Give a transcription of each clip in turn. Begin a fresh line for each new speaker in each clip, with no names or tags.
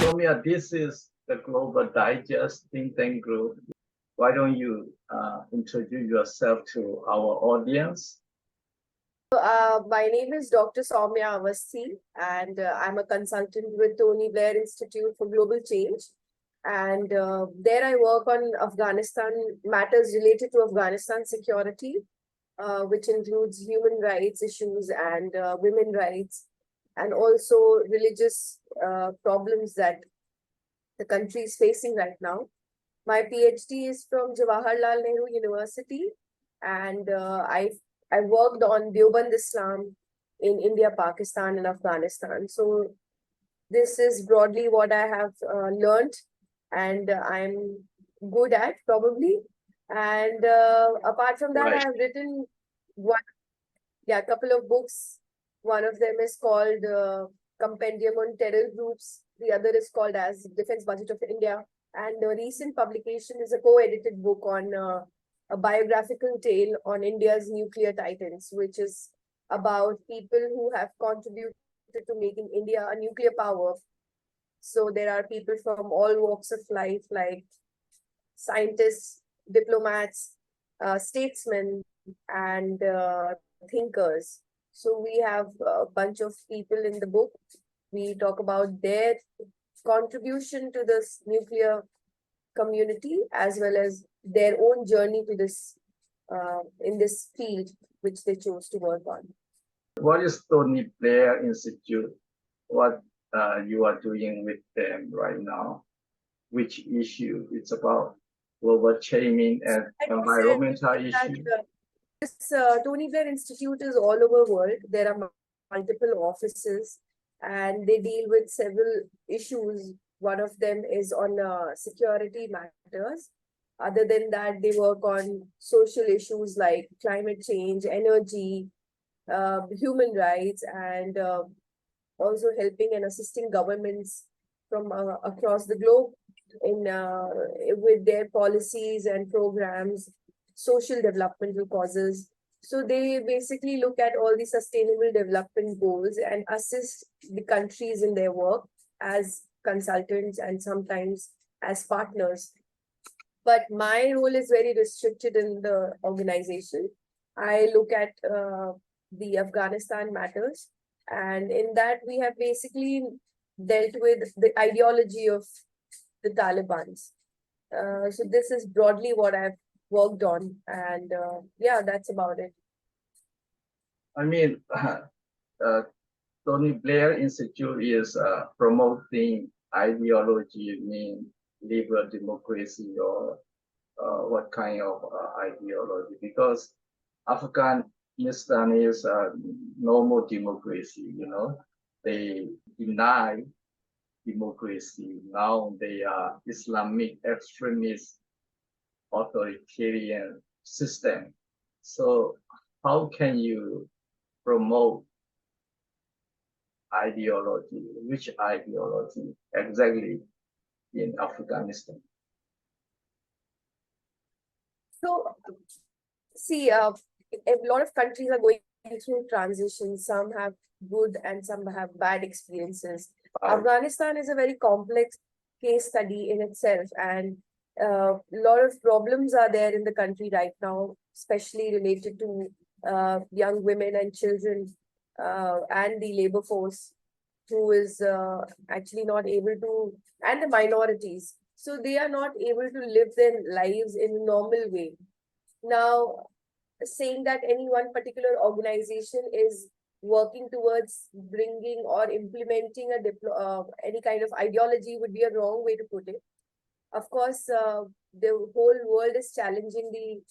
Soumya, this is the Global Digest think tank group. Why don't you introduce yourself to our audience?
My name is Dr. Soumya Avasthi, and I'm a consultant with Tony Blair Institute for Global Change. And there I work on Afghanistan matters related to Afghanistan security, which includes human rights issues and women rights, and also religious problems that the country is facing right now. My PhD is from Jawaharlal Nehru University, and I worked on Deoband Islam in India, Pakistan, and Afghanistan. So this is broadly what I have learned, and I'm good at probably. And apart from that, I
Right.
have written a couple of books. One of them is called Compendium on Terror Groups. The other is called as Defense Budget of India. And the recent publication is a co-edited book on a biographical tale on India's nuclear titans, which is about people who have contributed to making India a nuclear power. So there are people from all walks of life, like scientists, diplomats, statesmen, and thinkers. So we have a bunch of people in the book. We talk about their contribution to this nuclear community as well as their own journey to this in this field which they chose to work on.
What is Tony Blair Institute? What you are doing with them right now? Which issue? It's about global change and environmental issues.
This Tony Blair Institute is all over world. There are multiple offices and they deal with several issues. One of them is on security matters. Other than that, they work on social issues like climate change, energy, human rights, and also helping and assisting governments from across the globe in with their policies and programs, social developmental causes. So they basically look at all the sustainable development goals and assist the countries in their work as consultants and sometimes as partners. But my role is very restricted in the organization. I look at the Afghanistan matters, and in that we have basically dealt with the ideology of the Taliban's. So this is broadly what I've worked on, and that's about it.
I mean, Tony Blair Institute is promoting ideology, mean liberal democracy or what kind of ideology? Because Afghanistan is a normal democracy, they deny democracy. Now they are Islamic extremist authoritarian system. So how can you promote ideology? Which ideology exactly in Afghanistan?
So, see, a lot of countries are going through transitions. Some have good and some have bad experiences. Afghanistan is a very complex case study in itself, and a lot of problems are there in the country right now, especially related to young women and children and the labor force who is actually not able to, and the minorities. So they are not able to live their lives in a normal way. Now, saying that any one particular organization is working towards bringing or implementing any kind of ideology would be a wrong way to put it. Of course, the whole world is challenging the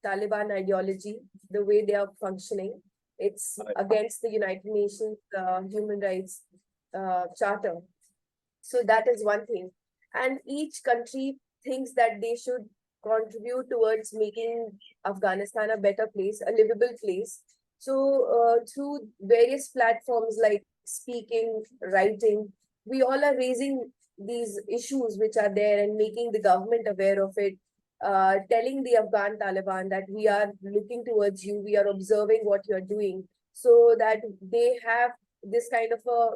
Taliban ideology, the way they are functioning. It's against the United Nations Human Rights Charter. So that is one thing. And each country thinks that they should contribute towards making Afghanistan a better place, a livable place. So through various platforms like speaking, writing, we all are raising these issues which are there and making the government aware of it, telling the Afghan Taliban that we are looking towards you, we are observing what you're doing, so that they have this kind of a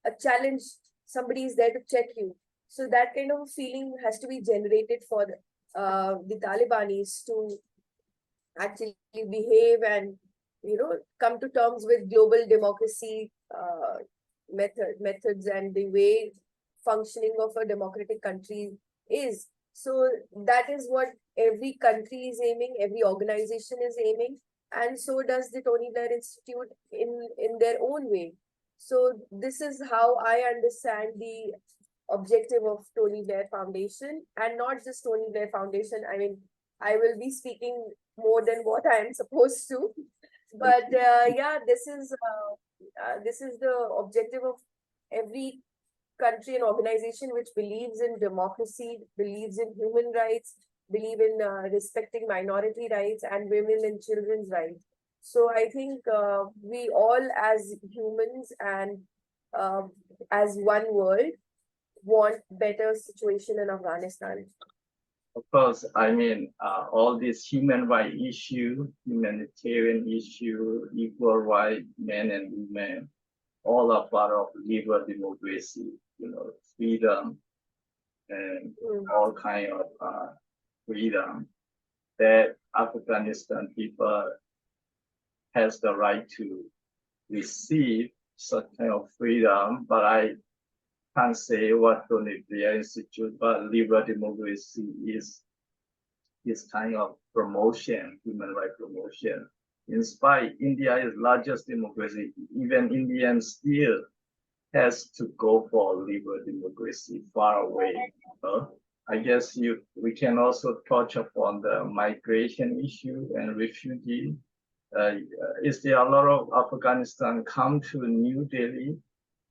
a challenge, somebody is there to check you. So that kind of a feeling has to be generated for the Talibanis to actually behave and come to terms with global democracy methods and the way functioning of a democratic country is. So that is what every country is aiming, every organization is aiming, and so does the Tony Blair Institute in their own way. So this is how I understand the objective of Tony Blair Foundation, and not just Tony Blair Foundation. I mean, I will be speaking more than what I am supposed to, but yeah, this is the objective of every country and organization which believes in democracy, believes in human rights, believe in respecting minority rights and women and children's rights. So I think we all as humans and uh, as one world want better situation in Afghanistan.
Of course, I mean, all these human rights issue, humanitarian issue, equal right, men and women, all are part of liberal democracy, freedom and all kind of freedom that Afghanistan people has the right to receive such kind of freedom. But I can't say what Tony Blair Institute, but liberal democracy is kind of promotion, human rights promotion. In spite, India is largest democracy. Even Indians still has to go for liberal democracy far away. I guess we can also touch upon the migration issue and refugee. Is there a lot of Afghanistan come to New Delhi?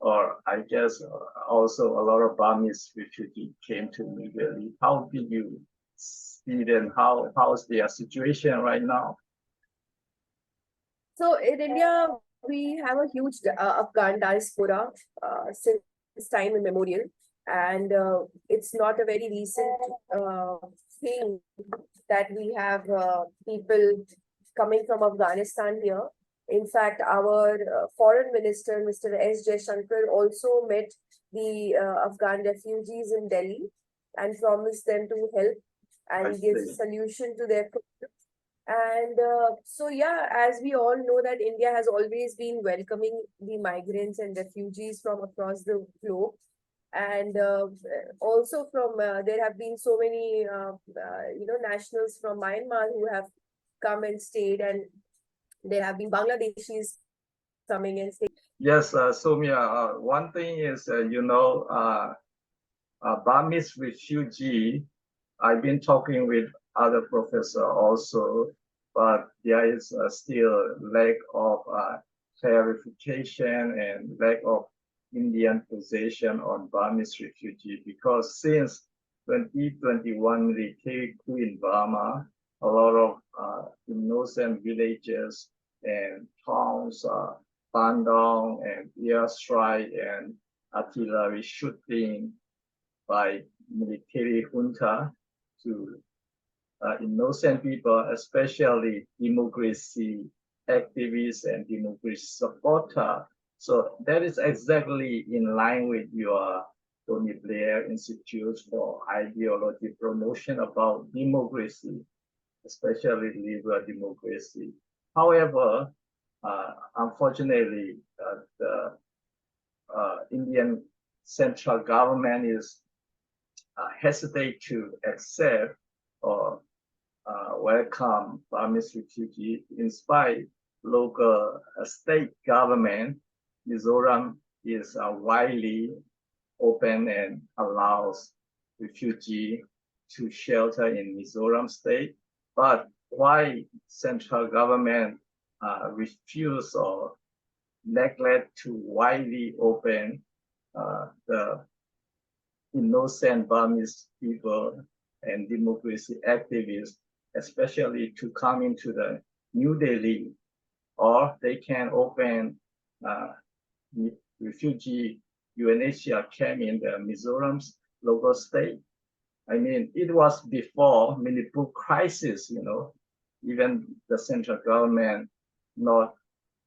Or I guess also a lot of Burmese refugees came to New Delhi. How did you see them? How's their situation right now?
So in India, we have a huge Afghan diaspora since time immemorial, and it's not a very recent thing that we have people coming from Afghanistan here. In fact, our foreign minister, Mr. S. Jaishankar, also met the Afghan refugees in Delhi and promised them to help and give solution to their problems. And so, yeah, as we all know that India has always been welcoming the migrants and refugees from across the globe. And also from, there have been so many, nationals from Myanmar who have come and stayed, and there have been Bangladeshis coming and staying.
Yes, Soumya, one thing is, Burmese refugee, I've been talking with other professor also, but there is still lack of clarification and lack of Indian position on Burmese refugee, because since 2021 military coup in Burma, a lot of innocent villages and towns burned down, and airstrike and artillery shooting by military junta to innocent people, especially democracy activists and democracy supporters. So that is exactly in line with your Tony Blair Institute for Ideology Promotion about democracy, especially liberal democracy. However, unfortunately, the Indian central government is hesitate to accept or welcome Burmese refugees. In spite local state government, Mizoram is widely open and allows refugees to shelter in Mizoram state. But why central government refuse or neglect to widely open the innocent Burmese people and democracy activists, especially to come into the New Delhi, or they can open refugee UNHCR camp in the Mizoram's local state. I mean, it was before Manipur crisis, even the central government not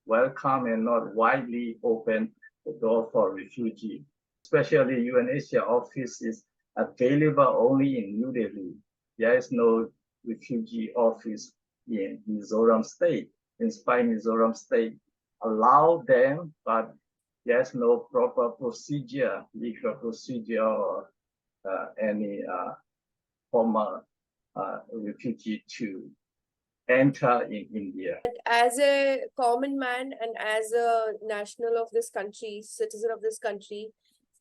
welcome and not widely open the door for refugee. Especially UNHCR office is available only in New Delhi. There is no refugee office in Mizoram state. In spite Mizoram state allow them, but there's no proper procedure, legal procedure or any former refugee to enter in India.
As a common man and as a national of this country, citizen of this country,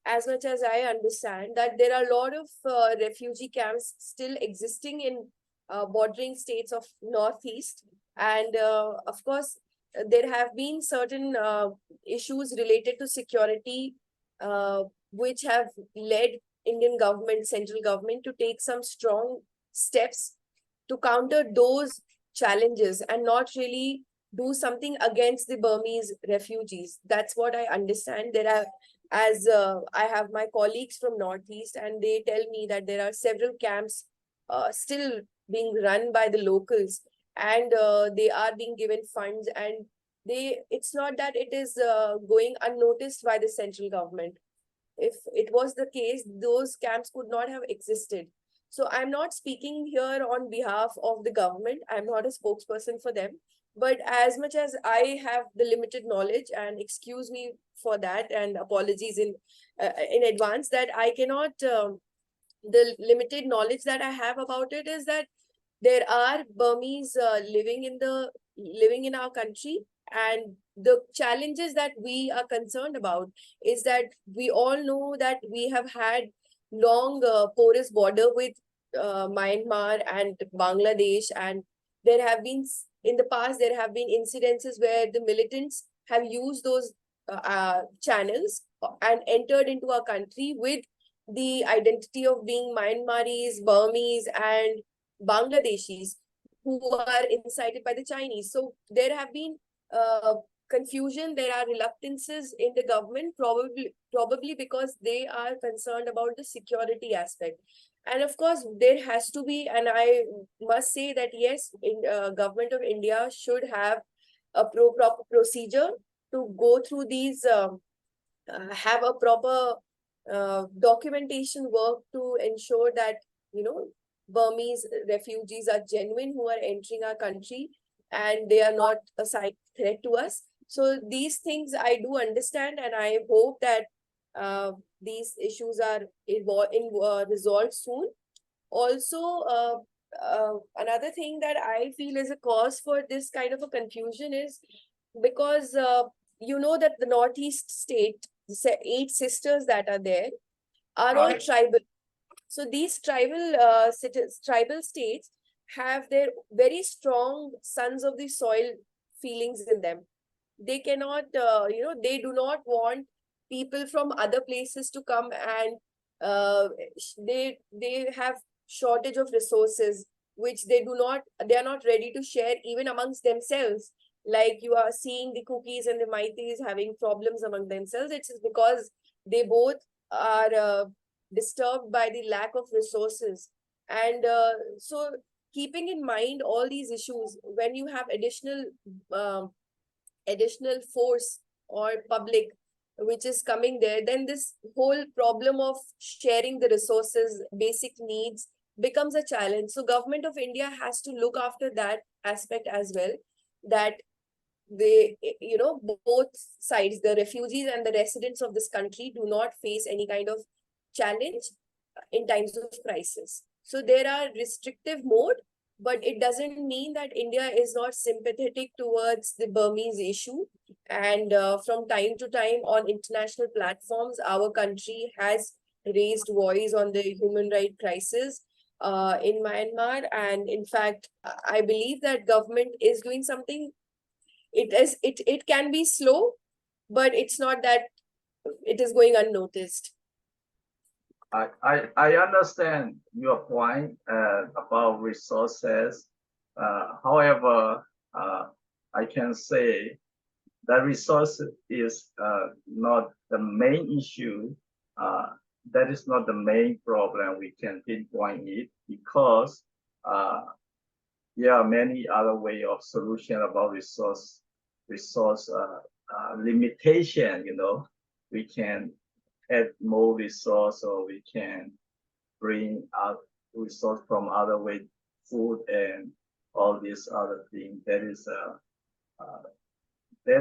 as much as I understand that there are a lot of refugee camps still existing in bordering states of Northeast. And of course, there have been certain issues related to security, which have led Indian government, central government to take some strong steps to counter those challenges and not really do something against the Burmese refugees. That's what I understand. There are, as I have my colleagues from Northeast, and they tell me that there are several camps still being run by the locals, and they are being given funds, and it's not that it is going unnoticed by the central government. If it was the case, those camps could not have existed. So I'm not speaking here on behalf of the government. I'm not a spokesperson for them. But as much as I have the limited knowledge, and excuse me for that, and apologies in advance, that I cannot. The limited knowledge that I have about it is that there are Burmese living in our country, and the challenges that we are concerned about is that we all know that we have had long porous border with Myanmar and Bangladesh, and there have been in the past there have been incidences where the militants have used those channels and entered into our country with the identity of being Myanmaris, Burmese, and Bangladeshis who are incited by the Chinese. So there have been confusion, there are reluctances in the government, probably because they are concerned about the security aspect. And of course, there has to be, and I must say that yes, government of India should have a proper procedure to go through these, have a proper documentation work to ensure that, Burmese refugees are genuine who are entering our country and they are not a side threat to us. So these things I do understand, and I hope that these issues are resolved soon. Also, another thing that I feel is a cause for this kind of a confusion is because that the Northeast state, the 8 sisters that are there, are all tribal. So these tribal states have their very strong sons of the soil feelings in them. They cannot, they do not want people from other places to come, and they have shortage of resources, which they are not ready to share even amongst themselves. Like you are seeing the Kukis and the Maitis having problems among themselves. It's because they both are disturbed by the lack of resources. And so keeping in mind all these issues, when you have additional force or public which is coming there, then this whole problem of sharing the resources, basic needs, becomes a challenge. So government of India has to look after that aspect as well, that they, both sides, the refugees and the residents of this country, do not face any kind of challenge in times of crisis. So there are restrictive mode, but it doesn't mean that India is not sympathetic towards the Burmese issue. And from time to time on international platforms, our country has raised voice on the human rights crisis in Myanmar. And in fact, I believe that government is doing something. It can be slow, but it's not that it is going unnoticed.
I understand your point about resources. However, I can say that resource is not the main issue. That is not the main problem. We can pinpoint it because there are many other way of solution about resource limitation. we can add more resource, or we can bring out resource from other way, food and all these other things. That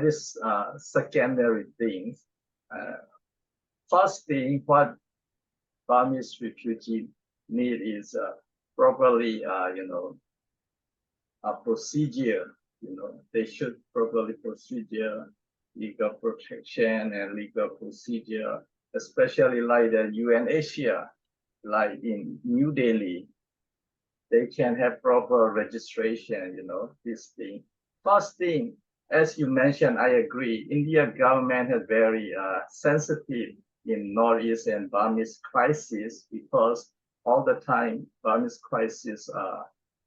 is secondary things. First thing, what Burmese refugee need is properly, a procedure. They should properly procedure, legal protection and legal procedure, especially like the UNHCR, like in New Delhi. They can have proper registration, this thing. First thing, as you mentioned, I agree, India government has very sensitive in Northeast and Burmese crisis, because all the time Burmese crisis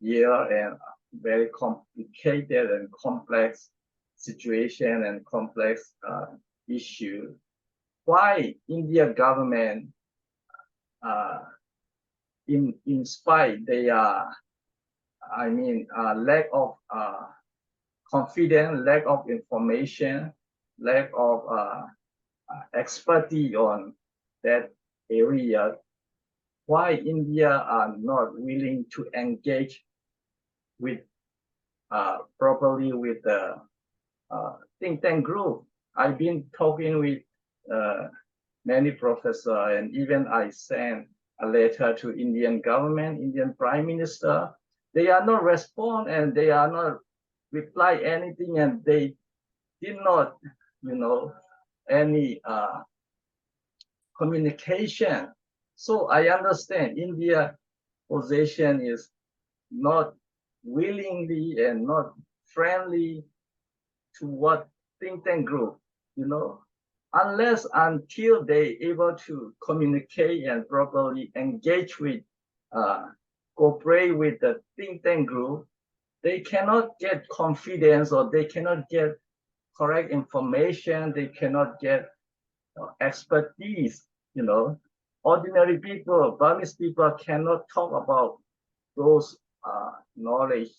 here and very complicated and complex situation and complex issue. Why India government, in spite they are, lack of confidence, lack of information, lack of expertise on that area, why India are not willing to engage with properly with the think tank group? I've been talking with many professors, and even I sent a letter to Indian government, Indian Prime Minister. They are not respond, and they are not reply anything, and they did not, any communication. So I understand India position is not willingly and not friendly to what think tank group, unless until they able to communicate and properly engage with, cooperate with the think tank group, they cannot get confidence, or they cannot get correct information, they cannot get expertise, Ordinary people, Burmese people cannot talk about those knowledge,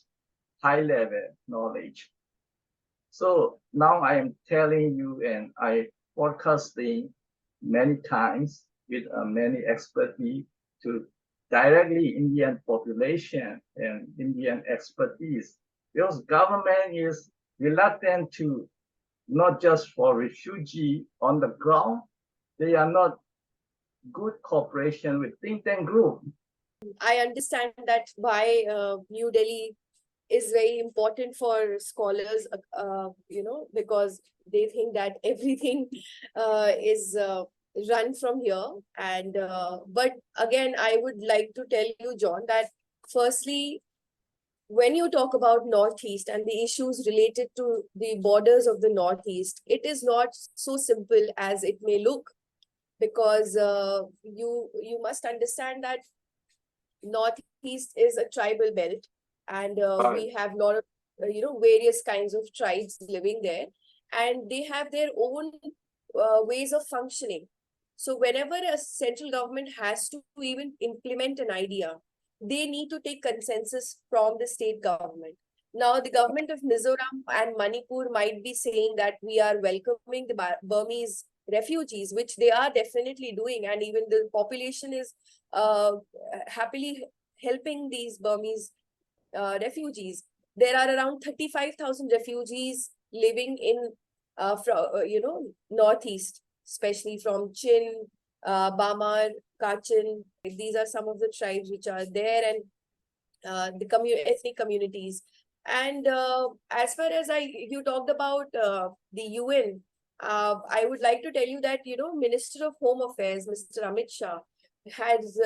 high level knowledge. So now I am telling you, and I forecasting many times with many expertise to directly Indian population and Indian expertise, because government is reluctant to, not just for refugee on the ground, they are not good cooperation with think tank group.
I understand that why New Delhi is very important for scholars, because they think that everything is run from here. And but again, I would like to tell you, John, that firstly, when you talk about Northeast and the issues related to the borders of the Northeast, it is not so simple as it may look, because you must understand that Northeast is a tribal belt, and we have a lot of various kinds of tribes living there, and they have their own ways of functioning. So whenever a central government has to even implement an idea, they need to take consensus from the state government. Now, the government of Mizoram and Manipur might be saying that we are welcoming the Burmese refugees, which they are definitely doing, and even the population is happily helping these Burmese refugees. There are around 35,000 refugees living in Northeast, especially from Chin, Bamar, Kachin. These are some of the tribes which are there, and the ethnic communities. And as far as you talked about the UN, I would like to tell you that, Minister of Home Affairs, Mr. Amit Shah, has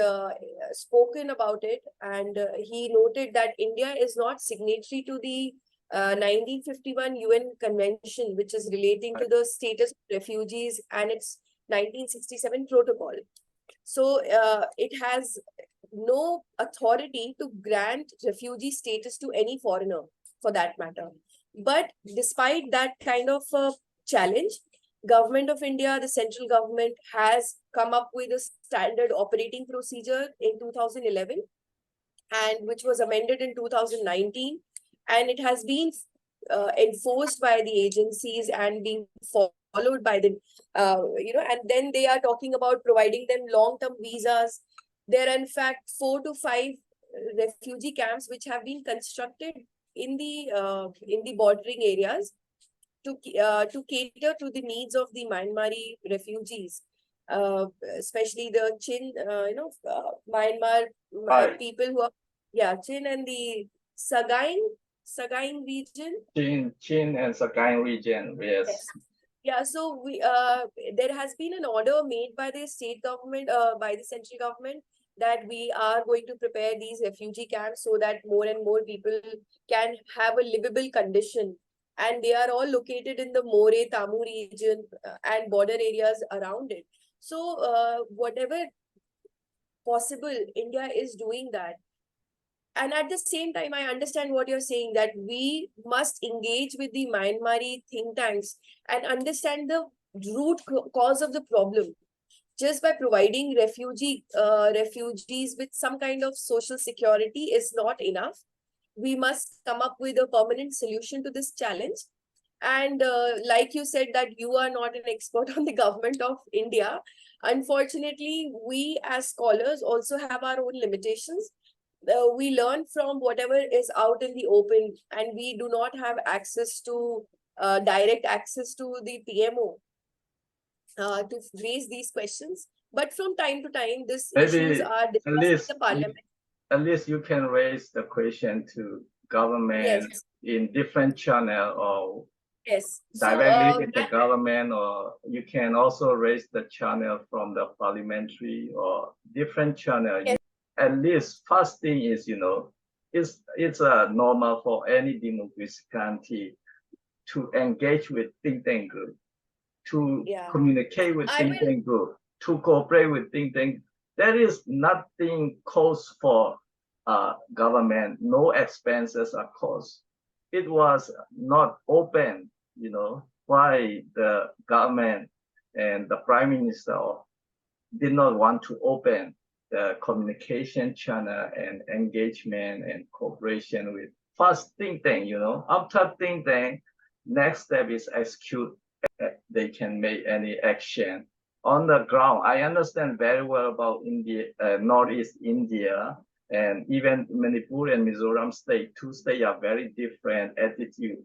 spoken about it, and he noted that India is not signatory to the 1951 UN Convention, which is relating to the status of refugees, and its 1967 protocol. So it has no authority to grant refugee status to any foreigner, for that matter. But despite that kind of challenge, Government of India, the central government, has come up with a standard operating procedure in 2011, and which was amended in 2019, and it has been enforced by the agencies and being followed followed by the, and then they are talking about providing them long-term visas. There are in fact 4 to 5 refugee camps which have been constructed in the bordering areas to cater to the needs of the Myanmari refugees, especially the Chin, Myanmar
Right.
people who are, Chin and the Sagaing region.
Chin and Sagaing region, yes.
Yes. Yeah, so there has been an order made by the state government, by the central government, that we are going to prepare these refugee camps so that more and more people can have a livable condition. And they are all located in the More, Tamu region and border areas around it. So whatever possible, India is doing that. And at the same time, I understand what you're saying, that we must engage with the Myanmari think tanks and understand the root cause of the problem. Just by providing refugees with some kind of social security is not enough. We must come up with a permanent solution to this challenge. And like you said, that you are not an expert on the government of India. Unfortunately, we as scholars also have our own limitations. We learn from whatever is out in the open, and we do not have access to direct access to the PMO to raise these questions. But from time to time, these issues
Maybe
are
at
discussed in
least
the parliament.
at least you can raise the question to government
Yes,
in different channel or
yes. So
directly with the government, or you can also raise the channel from the parliamentary or different channel.
Yes.
At least first thing is, it's normal for any democratic country to engage with think tank group, to communicate with think tank group, to cooperate with think tank. There is nothing cost for government, no expenses are cost. It was not open, why the government and the prime minister did not want to open the communication channel and engagement and cooperation with first think tank, after think tank, next step is execute. They can make any action on the ground. I understand very well about India, Northeast India, and even Manipur and Mizoram state, two states are very different attitude,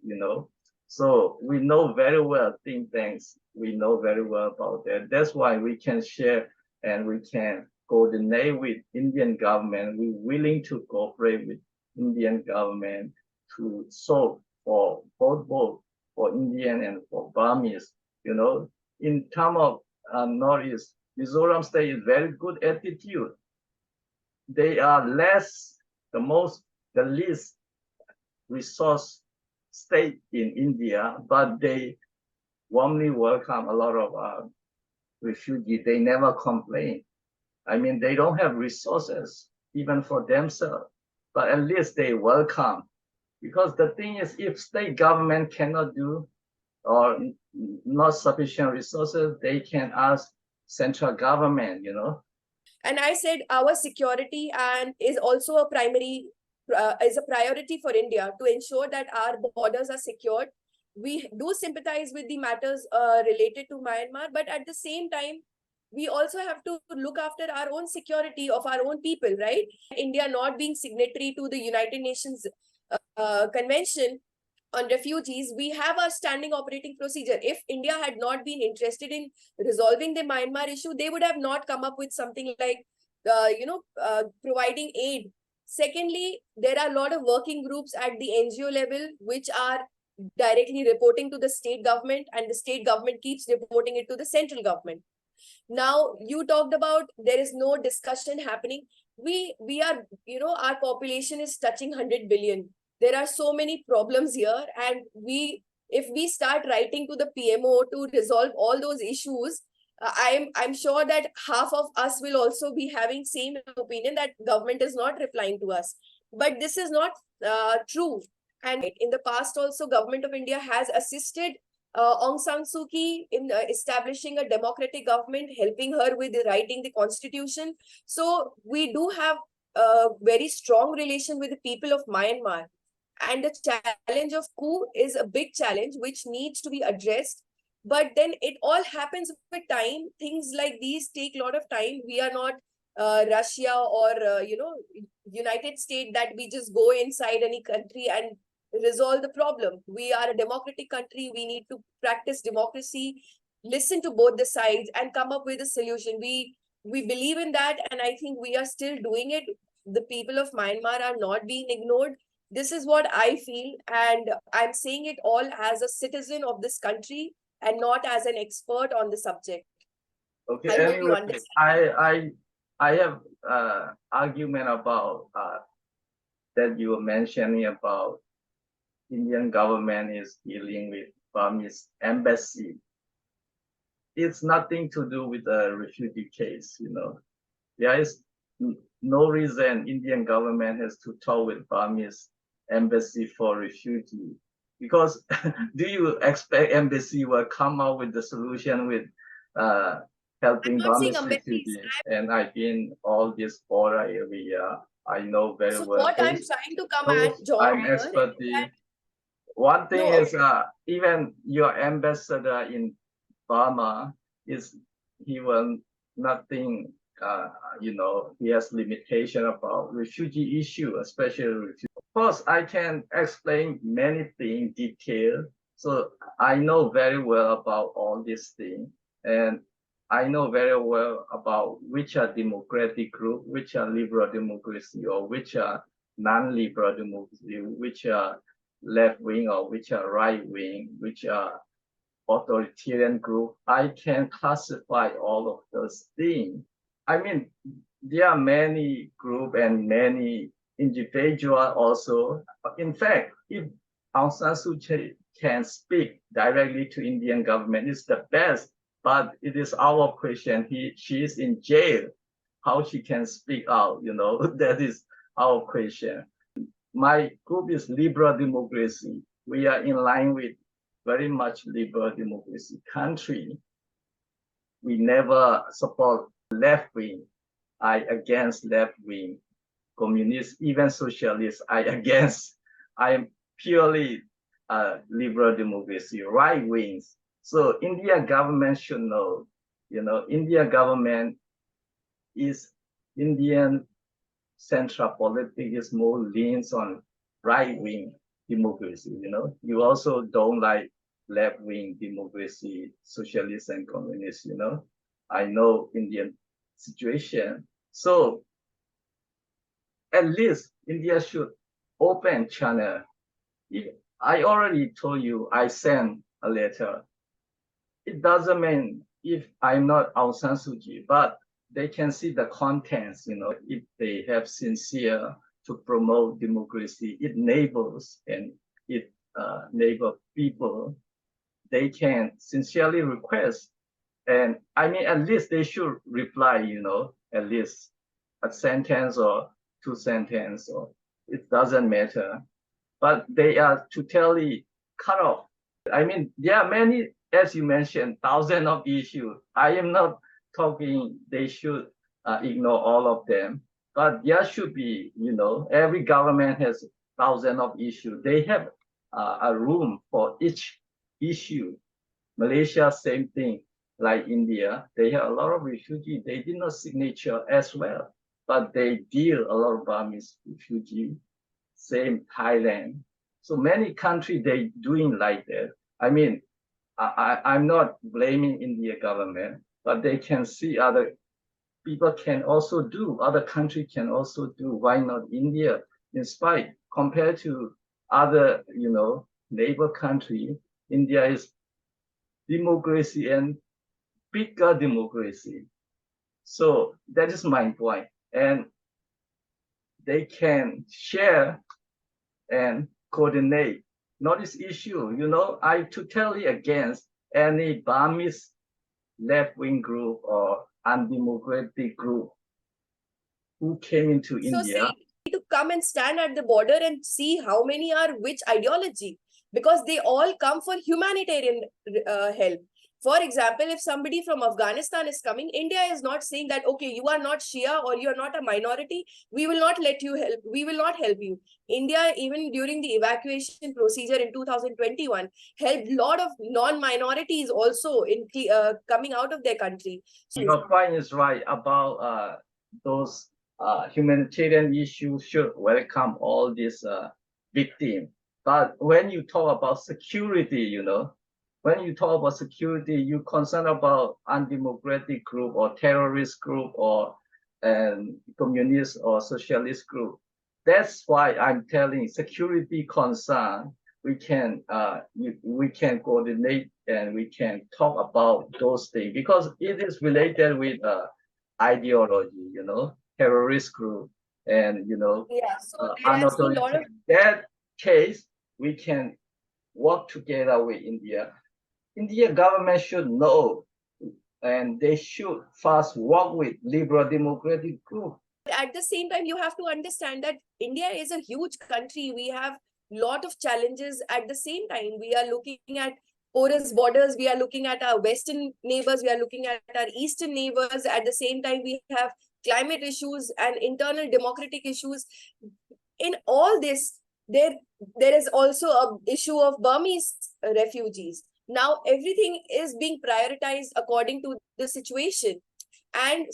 So we know very well think tanks. We know very well about that. That's why we can share and we can coordinate with Indian government. We're willing to cooperate with Indian government to solve for both for Indian and for Burmese. In terms of Northeast, Mizoram state is very good attitude. They are the least resource state in India, but they warmly welcome a lot of refugees. They never complain. I mean, they don't have resources even for themselves, but at least they welcome. Because the thing is, if state government cannot do or not sufficient resources, they can ask central government,
And I said our security and is also a priority for India to ensure that our borders are secured. We do sympathize with the matters related to Myanmar, but at the same time, we also have to look after our own security of our own people, right? India not being signatory to the United Nations Convention on Refugees, we have our standing operating procedure. If India had not been interested in resolving the Myanmar issue, they would have not come up with something like, providing aid. Secondly, there are a lot of working groups at the NGO level, which are directly reporting to the state government, and the state government keeps reporting it to the central government. Now, you talked about there is no discussion happening. We are, our population is touching 100 billion. There are so many problems here, and if we start writing to the PMO to resolve all those issues, I'm sure that half of us will also be having same opinion that government is not replying to us. But this is not true. And in the past also, Government of India has assisted Aung San Suu Kyi in establishing a democratic government, helping her with writing the constitution. So we do have a very strong relation with the people of Myanmar. And the challenge of coup is a big challenge which needs to be addressed. but then it all happens with time. Things like these take a lot of time. We are not Russia or United States that we just go inside any country and resolve the problem. We are a democratic country. We need to practice democracy, listen to both the sides, and come up with a solution. We believe in that, and I think we are still doing it. The people of Myanmar are not being ignored. This is what I feel, and I'm saying it all as a citizen of this country and not as an expert on the subject.
Okay,
I hope you
anyway,
understand.
I have argument about that you were mentioning about Indian government is dealing with Burmese embassy. It's nothing to do with the refugee case, you know. There is no reason Indian government has to talk with Burmese embassy for refugee. Because do you expect embassy will come out with the solution with helping
I'm not saying
Burmese
embassies.
refugees? And I've been all this border area. I know very
So
well.
what I'm trying to come at,
Those
John,
I'm
here is
expert.
that
One thing
no,
is even your ambassador in Burma is he will nothing he has limitation about refugee issue, especially refugee. Of course, I can explain many things detail. So I know very well about all these things, and I know very well about which are democratic group, which are liberal democracy, or which are non-liberal democracy, which are left wing or which are right wing, which are authoritarian group. I can classify all of those things. I mean, there are many group and many individual also. In fact, if Aung San Suu Kyi can speak directly to Indian government, it's the best. But it is our question. She is in jail. How she can speak out? You know, that is our question. My group is liberal democracy. We are in line with very much liberal democracy country. We never support left wing. I against left wing. Communists, even socialists, I against. I am purely liberal democracy, right wings. So India government should know, India government is Indian central politics is more leans on right wing democracy. You also don't like left wing democracy, socialists and communists. I know Indian situation. So at least India should open channel. I already told you I sent a letter. It doesn't mean if I'm not Aung San Suu Kyi, but they can see the contents, if they have sincere to promote democracy, it enables and it enable people, they can sincerely request. And I mean, at least they should reply, at least a sentence or two sentences, or it doesn't matter. But they are totally cut off. I mean, there are many, as you mentioned, thousands of issues. I am not talking they should ignore all of them, but there should be, every government has thousands of issues. They have a room for each issue. Malaysia, same thing. Like India, they have a lot of refugees. They did not signature as well, but they deal a lot of Burmese refugees. Same Thailand. So many countries they doing like that. I mean, I'm not blaming India government, but they can see other people can also do, other countries can also do. Why not India? In spite, compared to other, neighbor country, India is democracy and bigger democracy. So that is my point. And they can share and coordinate. Not this issue, I totally against any Burmese left-wing group or undemocratic group who came into India.
To come and stand at the border and see how many are which ideology, because they all come for humanitarian help. For example, if somebody from Afghanistan is coming, India is not saying that, okay, you are not Shia or you are not a minority, we will not let you help, we will not help you. India, even during the evacuation procedure in 2021, helped a lot of non-minorities also in coming out of their country.
Your point is right about those humanitarian issues should welcome all these victims. But when you talk about security, you know, when you talk about security, you concern about undemocratic group or terrorist group or communist or socialist group. That's why I'm telling security concern. We can coordinate and we can talk about those things because it is related with ideology, you know, terrorist group, and you know,
Yeah, so there has been a lot of
that case we can work together with India. India government should know, and they should first work with liberal democratic group.
At the same time, you have to understand that India is a huge country. We have lot of challenges. At the same time, we are looking at porous borders, we are looking at our western neighbors, we are looking at our eastern neighbors. At the same time, we have climate issues and internal democratic issues. In all this, there is also a issue of Burmese refugees. Now everything is being prioritized according to the situation. And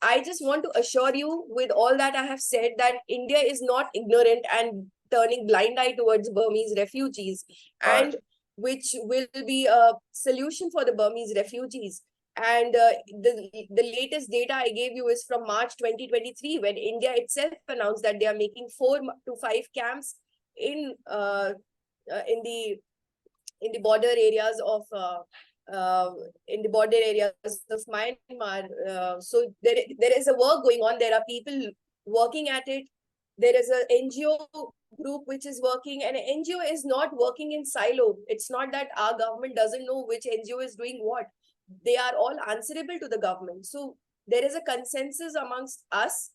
I just want to assure you, with all that I have said, that India is not ignorant and turning blind eye towards Burmese refugees, and which will be a solution for the Burmese refugees. And the latest data I gave you is from March 2023, when India itself announced that they are making 4 to 5 camps in the border areas of Myanmar. So there is a work going on. There are people working at it. There is an NGO group which is working, and an NGO is not working in silo. It's not that our government doesn't know which NGO is doing what. They are all answerable to the government. So there is a consensus amongst us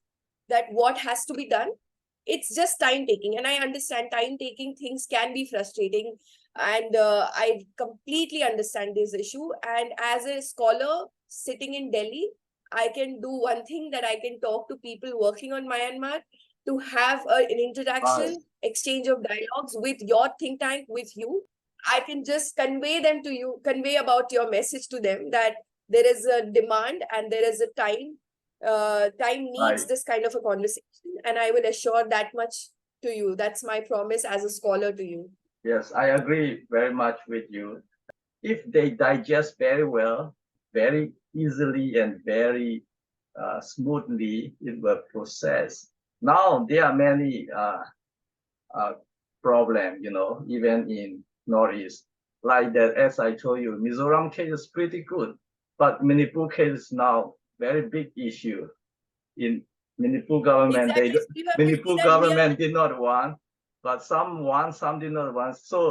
that what has to be done. It's just time taking, and I understand time taking things can be frustrating, and I completely understand this issue. And as a scholar sitting in Delhi, I can do one thing, that I can talk to people working on Myanmar to have an interaction, exchange of dialogues with your think tank, with you. I can just convey them to you, convey about your message to them, that there is a demand and there is a time. Time needs this kind of a conversation, and I will assure that much to you. That's my promise as a scholar to you.
Yes, I agree very much with you. If they digest very well, very easily, and very smoothly, it will process. Now there are many problems, you know, even in Northeast. Like that, as I told you, Mizoram case is pretty good, but Manipur case is now very big issue. In Manipur government, Manipur government did not want, but some want, some did not want.
So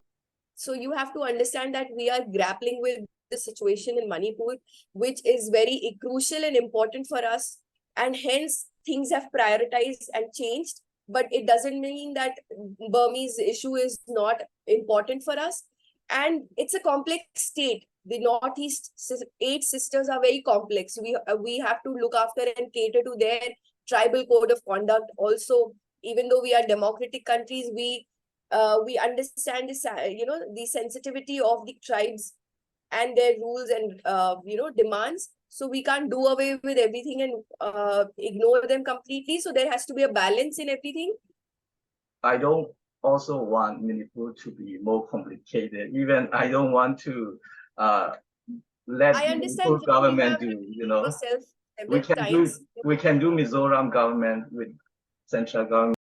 you have to understand that we are grappling with the situation in Manipur, which is very crucial and important for us. And hence things have prioritized and changed, but it doesn't mean that Burmese issue is not important for us. And it's a complex state. The Northeast 8 sisters are very complex. We have to look after and cater to their tribal code of conduct. Also, even though we are democratic countries, we understand this, the sensitivity of the tribes and their rules and demands. So we can't do away with everything and ignore them completely. So there has to be a balance in everything.
I don't also want Manipur to be more complicated. Even I don't want to let Manipur government do, you know. We can do Mizoram government with central government.